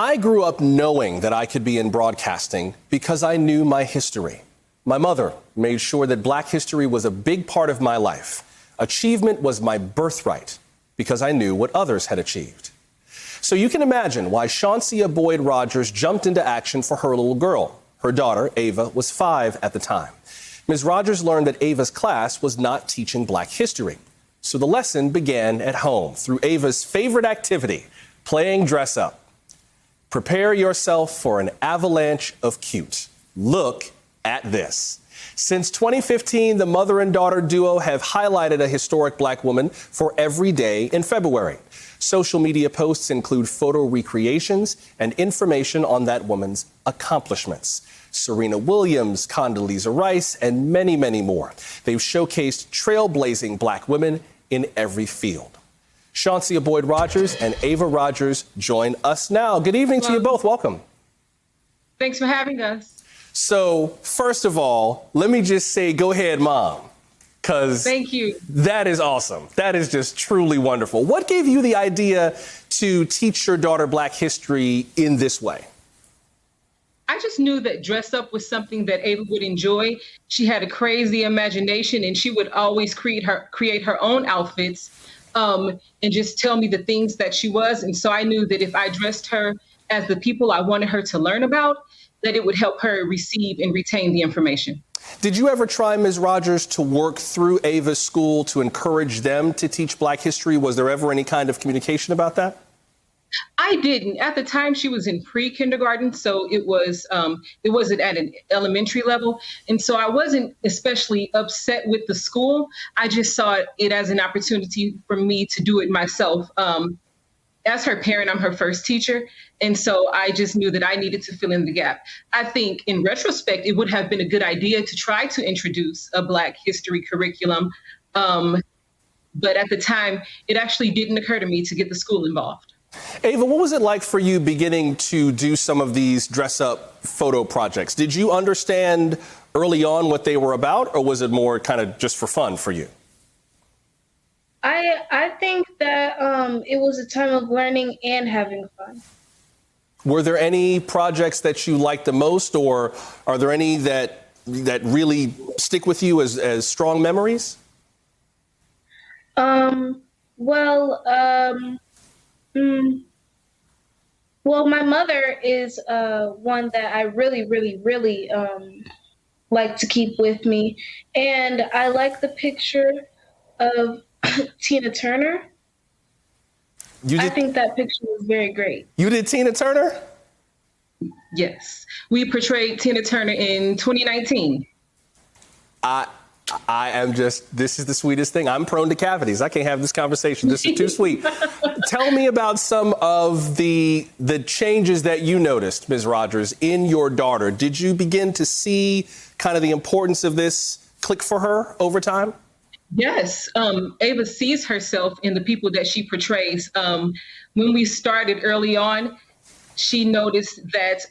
I grew up knowing that I could be in broadcasting because I knew my history. My mother made sure that Black history was a big part of my life. Achievement was my birthright because I knew what others had achieved. So you can imagine why Chauncey Boyd Rogers jumped into action for her little girl. Her daughter, Ava, was 5 at the time. Ms. Rogers learned that Ava's class was not teaching Black history. So the lesson began at home through Ava's favorite activity, playing dress up. Prepare yourself for an avalanche of cute. Look at this. Since 2015, the mother and daughter duo have highlighted a historic Black woman for every day in February. Social media posts include photo recreations and information on that woman's accomplishments. Serena Williams, Condoleezza Rice, and many, many more. They've showcased trailblazing Black women in every field. Chauncey Boyd Rogers and Ava Rogers join us now. Good evening to you both. Welcome. Thanks for having us. So, first of all, let me just say, go ahead, Mom, because thank you. That is awesome. That is just truly wonderful. What gave you the idea to teach your daughter Black history in this way? I just knew that dress up was something that Ava would enjoy. She had a crazy imagination, and she would always create her own outfits and just tell me the things that she was. And so I knew that if I dressed her as the people I wanted her to learn about, that it would help her receive and retain the information. Did you ever try, Ms. Rogers, to work through Ava's school to encourage them to teach Black history? Was there ever any kind of communication about that? I didn't. At the time, she was in pre-kindergarten, so it wasn't at an elementary level. And so I wasn't especially upset with the school. I just saw it as an opportunity for me to do it myself. As her parent, I'm her first teacher. And so I just knew that I needed to fill in the gap. I think in retrospect, it would have been a good idea to try to introduce a Black history curriculum. But at the time, it actually didn't occur to me to get the school involved. Ava, what was it like for you beginning to do some of these dress-up photo projects? Did you understand early on what they were about, or was it more kind of just for fun for you? I think that it was a time of learning and having fun. Were there any projects that you liked the most, or are there any that really stick with you as strong memories? Well, my mother is one that I really like to keep with me. And I like the picture of Tina Turner. I think that picture was very great. You did Tina Turner? Yes. We portrayed Tina Turner in 2019. I am this is the sweetest thing. I'm prone to cavities. I can't have this conversation. This is too sweet. Tell me about some of the changes that you noticed, Ms. Rogers, in your daughter. Did you begin to see kind of the importance of this click for her over time? Yes. Ava sees herself in the people that she portrays. When we started early on, she noticed that,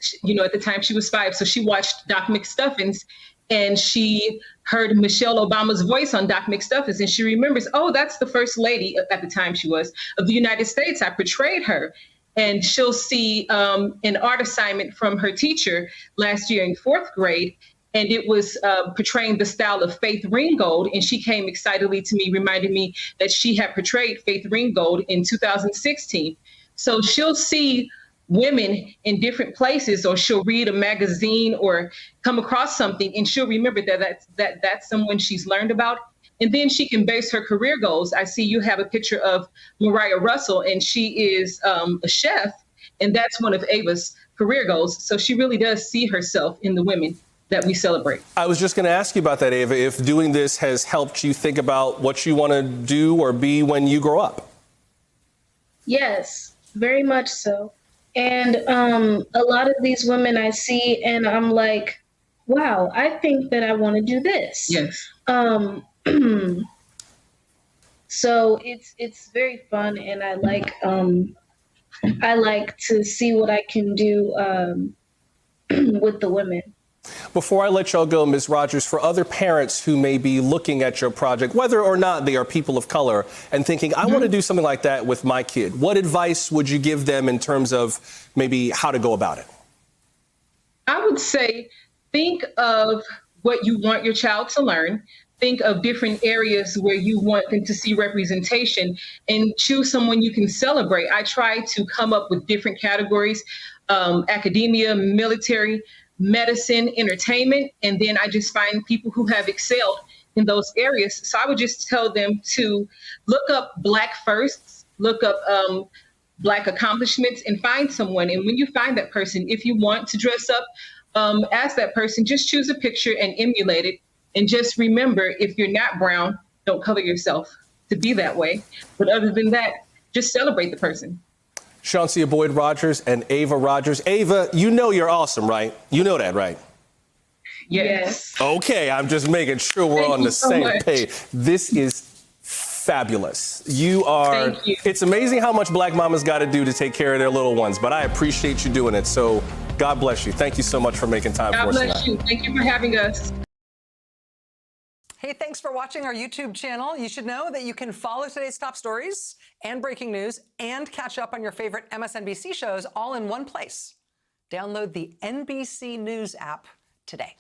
at the time she was 5, so she watched Doc McStuffins, and she heard Michelle Obama's voice on Doc McStuffins, and she remembers, oh, that's the first lady at the time she was of the United States. I portrayed her. And she'll see an art assignment from her teacher last year in 4th grade, and it was portraying the style of Faith Ringgold. And she came excitedly to me, reminding me that she had portrayed Faith Ringgold in 2016. So she'll see women in different places, or she'll read a magazine or come across something, and she'll remember that's someone she's learned about. And then she can base her career goals. I see you have a picture of Mariah Russell, and she is a chef, and that's one of Ava's career goals. So she really does see herself in the women that we celebrate. I was just going to ask you about that, Ava, if doing this has helped you think about what you want to do or be when you grow up. Yes, very much so. And a lot of these women I see, and I'm like, wow, I think that I want to do this. Yes. So it's very fun, and I like to see what I can do with the women. Before I let y'all go, Ms. Rogers, for other parents who may be looking at your project, whether or not they are people of color, and thinking, I want to do something like that with my kid, what advice would you give them in terms of maybe how to go about it? I would say think of what you want your child to learn. Think of different areas where you want them to see representation and choose someone you can celebrate. I try to come up with different categories, academia, military, medicine, entertainment, and then I just find people who have excelled in those areas. So I would just tell them to look up Black firsts, look up Black accomplishments, and find someone. And when you find that person, if you want to dress up as that person, just choose a picture and emulate it. And just remember, if you're not brown, don't color yourself to be that way. But other than that, just celebrate the person. Chauncey Boyd Rogers and Ava Rogers. Ava, you know you're awesome, right? You know that, right? Yes. Okay, I'm just making sure we're Thank on you the so same much. page. This is fabulous. You are. Thank you. It's amazing how much Black mamas got to do to take care of their little ones, but I appreciate you doing it. So God bless you. Thank you so much for making time for God us bless tonight. you. Thank you for having us. Hey, thanks for watching our YouTube channel. You should know that you can follow today's top stories and breaking news and catch up on your favorite MSNBC shows all in one place. Download the NBC News app today.